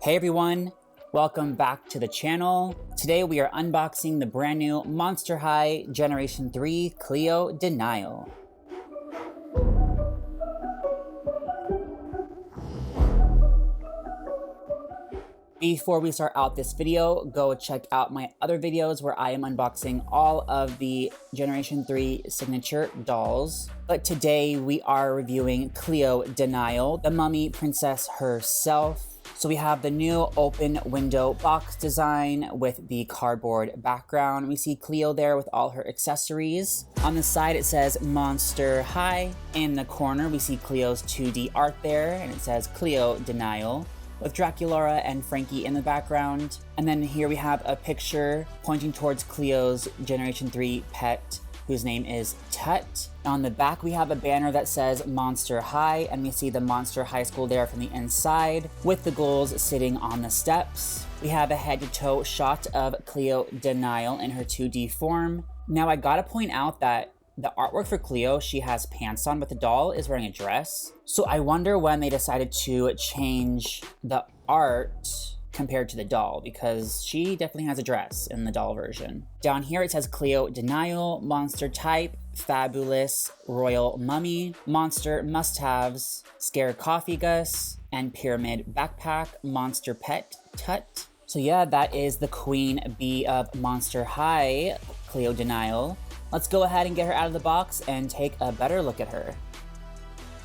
Hey everyone, welcome back to the channel. Today we are unboxing the brand new Monster High Generation 3 Cleo De Nile. Before we start out this video, go check out my other videos where I am unboxing all of the Generation 3 signature dolls. But today we are reviewing Cleo De Nile, the mummy princess herself. So we have the new open window box design with the cardboard background. We see Cleo there with all her accessories. On the side it says Monster High. In the corner we see Cleo's 2D art there and it says Cleo De Nile, with Draculaura and Frankie in the background. And then here we have a picture pointing towards Cleo's Generation 3 pet, whose name is Tut. On the back, we have a banner that says Monster High, and we see the Monster High School there from the inside, with the ghouls sitting on the steps. We have a head-to-toe shot of Cleo De Nile in her 2D form. Now, I gotta point out that the artwork for Cleo, she has pants on, but the doll is wearing a dress. So I wonder when they decided to change the art compared to the doll, because she definitely has a dress in the doll version. Down here it says Cleo De Nile, monster type, fabulous royal mummy, monster must-haves, Sarcophagus, and pyramid backpack, monster pet, Tut. So yeah, that is the queen bee of Monster High, Cleo De Nile. Let's go ahead and get her out of the box and take a better look at her.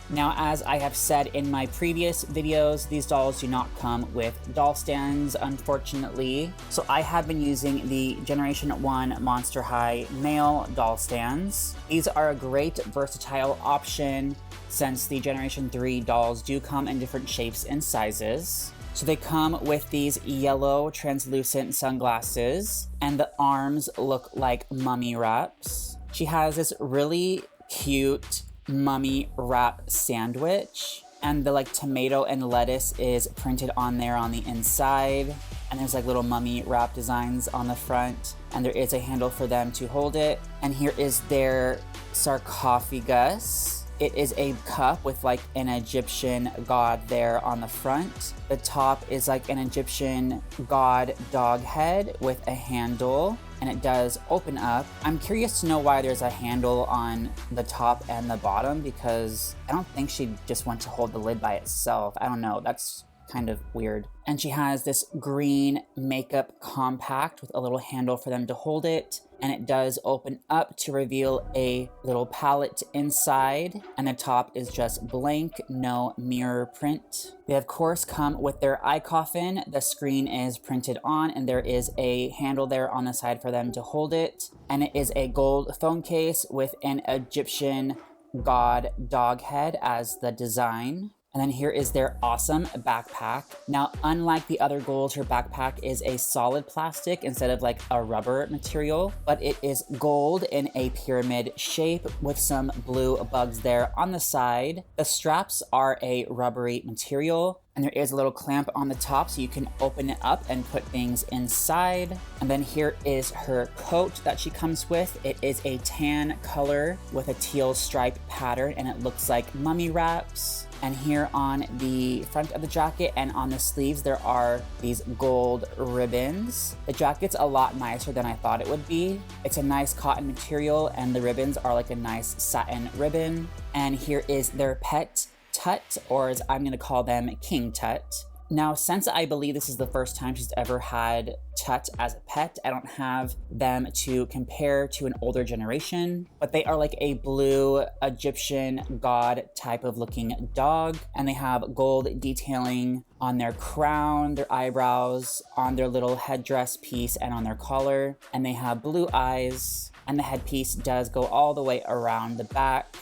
Now, as I have said in my previous videos, these dolls do not come with doll stands, unfortunately. So I have been using the Generation 1 Monster High male doll stands. These are a great versatile option since the Generation 3 dolls do come in different shapes and sizes. So they come with these yellow translucent sunglasses, and the arms look like mummy wraps. She has this really cute mummy wrap sandwich, and the like tomato and lettuce is printed on there on the inside, and there's like little mummy wrap designs on the front, and there is a handle for them to hold it. And here is their sarcophagus. It is a cup with like an Egyptian god there on the front. The top is like an Egyptian god dog head with a handle, and it does open up. I'm curious to know why there's a handle on the top and the bottom, because I don't think she just went to hold the lid by itself. I don't know, that's kind of weird. And she has this green makeup compact with a little handle for them to hold it, and it does open up to reveal a little palette inside, and the top is just blank, no mirror print. They of course come with their eye coffin. The screen is printed on, and there is a handle there on the side for them to hold it, and it is a gold phone case with an Egyptian god dog head as the design. And then here is their awesome backpack. Now, unlike the other ghouls, her backpack is a solid plastic instead of like a rubber material, but it is gold in a pyramid shape with some blue bugs there on the side. The straps are a rubbery material, and there is a little clamp on the top so you can open it up and put things inside. And then here is her coat that she comes with. It is a tan color with a teal stripe pattern, and it looks like mummy wraps. And here on the front of the jacket and on the sleeves, there are these gold ribbons. The jacket's a lot nicer than I thought it would be. It's a nice cotton material, and the ribbons are like a nice satin ribbon. And here is their pet, Tut, or as I'm gonna call them, King Tut. Now, since I believe this is the first time she's ever had Tut as a pet, I don't have them to compare to an older generation, but they are like a blue Egyptian god type of looking dog, and they have gold detailing on their crown, their eyebrows, on their little headdress piece, and on their collar, and they have blue eyes, and the headpiece does go all the way around the back.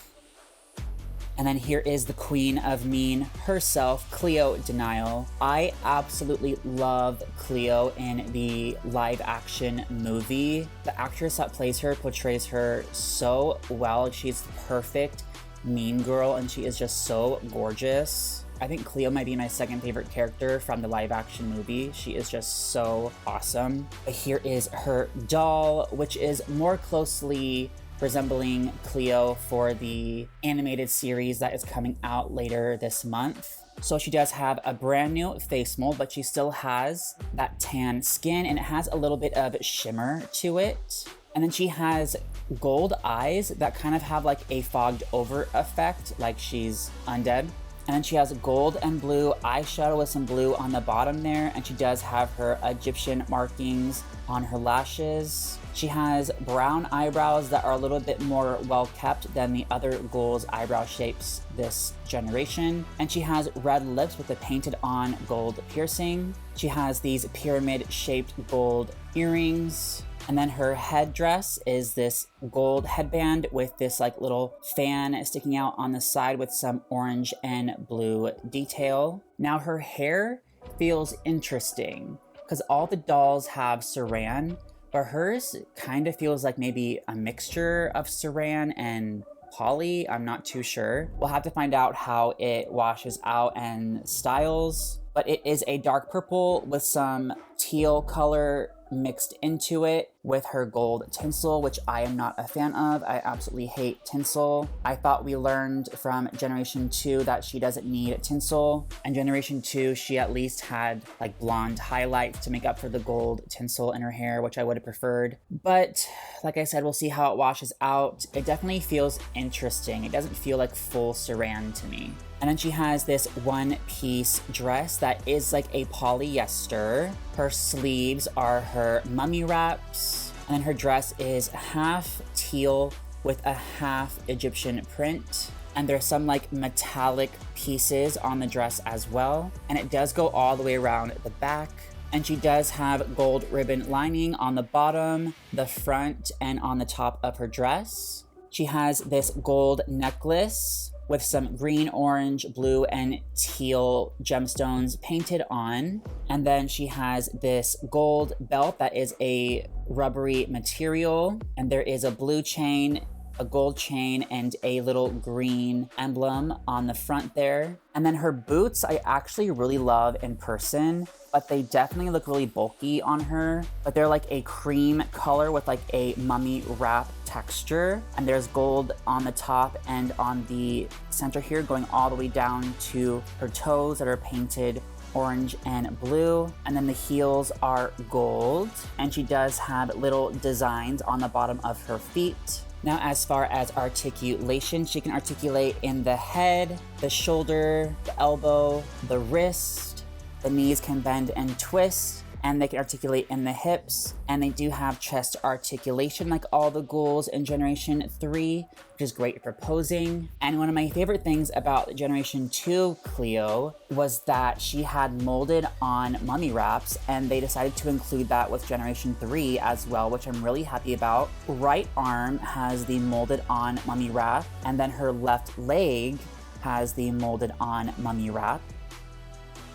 And then here is the queen of mean herself, Cleo De Nile. I absolutely love Cleo in the live action movie. The actress that plays her portrays her so well. She's the perfect mean girl, and she is just so gorgeous. I think Cleo might be my second favorite character from the live action movie. She is just so awesome. But here is her doll, which is more closely resembling Cleo for the animated series that is coming out later this month. So she does have a brand new face mold, but she still has that tan skin and it has a little bit of shimmer to it. And then she has gold eyes that kind of have like a fogged over effect, like she's undead. And then she has gold and blue eyeshadow with some blue on the bottom there. And she does have her Egyptian markings on her lashes. She has brown eyebrows that are a little bit more well kept than the other ghouls' eyebrow shapes this generation. And she has red lips with a painted on gold piercing. She has these pyramid shaped gold earrings. And then her headdress is this gold headband with this like little fan sticking out on the side with some orange and blue detail. Now her hair feels interesting because all the dolls have saran, but hers kind of feels like maybe a mixture of saran and poly. I'm not too sure. We'll have to find out how it washes out and styles, but it is a dark purple with some teal color mixed into it with her gold tinsel, which I am not a fan of. I absolutely hate tinsel. I thought we learned from Generation 2 that she doesn't need tinsel. And Generation 2, she at least had like blonde highlights to make up for the gold tinsel in her hair, which I would have preferred. But like I said, we'll see how it washes out. It definitely feels interesting. It doesn't feel like full saran to me. And then she has this one-piece dress that is like a polyester. Her sleeves are her mummy wraps. And then her dress is half teal with a half Egyptian print. And there's some like metallic pieces on the dress as well. And it does go all the way around the back. And she does have gold ribbon lining on the bottom, the front, and on the top of her dress. She has this gold necklace with some green, orange, blue, and teal gemstones painted on. And then she has this gold belt that is a rubbery material. And there is a blue chain, a gold chain, and a little green emblem on the front there. And then her boots, I actually really love in person, but they definitely look really bulky on her. But they're like a cream color with like a mummy wrap texture. And there's gold on the top and on the center here going all the way down to her toes that are painted orange and blue. And then the heels are gold. And she does have little designs on the bottom of her feet. Now, as far as articulation, she can articulate in the head, the shoulder, the elbow, the wrist. The knees can bend and twist, and they can articulate in the hips. And they do have chest articulation like all the ghouls in Generation 3, which is great for posing. And one of my favorite things about Generation 2 Cleo was that she had molded on mummy wraps, and they decided to include that with Generation 3 as well, which I'm really happy about. Right arm has the molded on mummy wrap, and then her left leg has the molded on mummy wrap.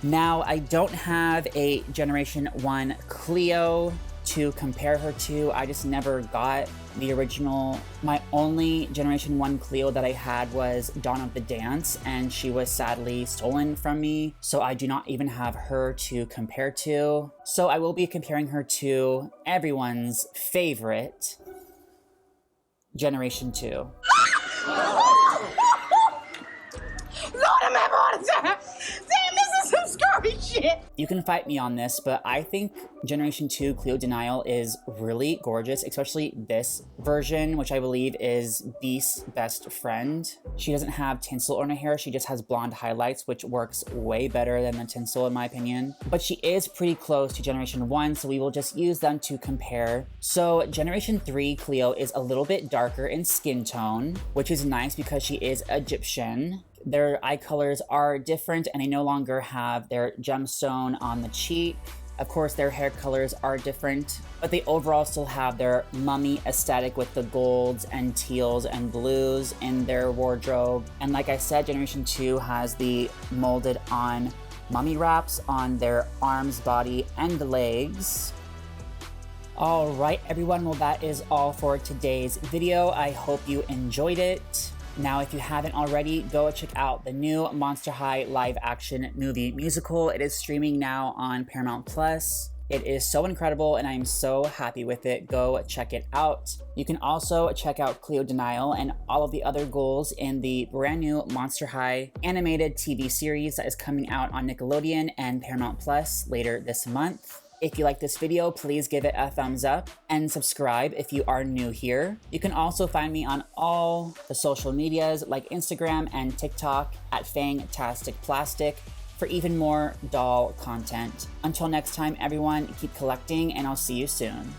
Now, I don't have a Generation 1 Cleo to compare her to. I just never got the original. My only Generation 1 Cleo that I had was Dawn of the Dance, and she was sadly stolen from me, so I do not even have her to compare to. So I will be comparing her to everyone's favorite Generation 2. Lord, I'm having a heart attack! Damn, this is some scary shit! You can fight me on this, but I think Generation 2 Cleo De Nile is really gorgeous, especially this version, which I believe is Beast's best friend. She doesn't have tinsel on her hair, she just has blonde highlights, which works way better than the tinsel in my opinion. But she is pretty close to Generation 1, so we will just use them to compare. So Generation 3 Cleo is a little bit darker in skin tone, which is nice because she is Egyptian. Their eye colors are different, and they no longer have their gemstone on the cheek. Of course, their hair colors are different, but they overall still have their mummy aesthetic with the golds and teals and blues in their wardrobe. And like I said, Generation 2 has the molded on mummy wraps on their arms, body, and legs. All right, everyone, well, that is all for today's video. I hope you enjoyed it. Now, if you haven't already, go check out the new Monster High live action movie musical. It is streaming now on Paramount+. It is so incredible and I am so happy with it. Go check it out. You can also check out Cleo De Nile and all of the other ghouls in the brand new Monster High animated TV series that is coming out on Nickelodeon and Paramount Plus later this month. If you like this video, please give it a thumbs up and subscribe if you are new here. You can also find me on all the social medias like Instagram and TikTok at Fangtastic Plastic for even more doll content. Until next time, everyone, keep collecting and I'll see you soon.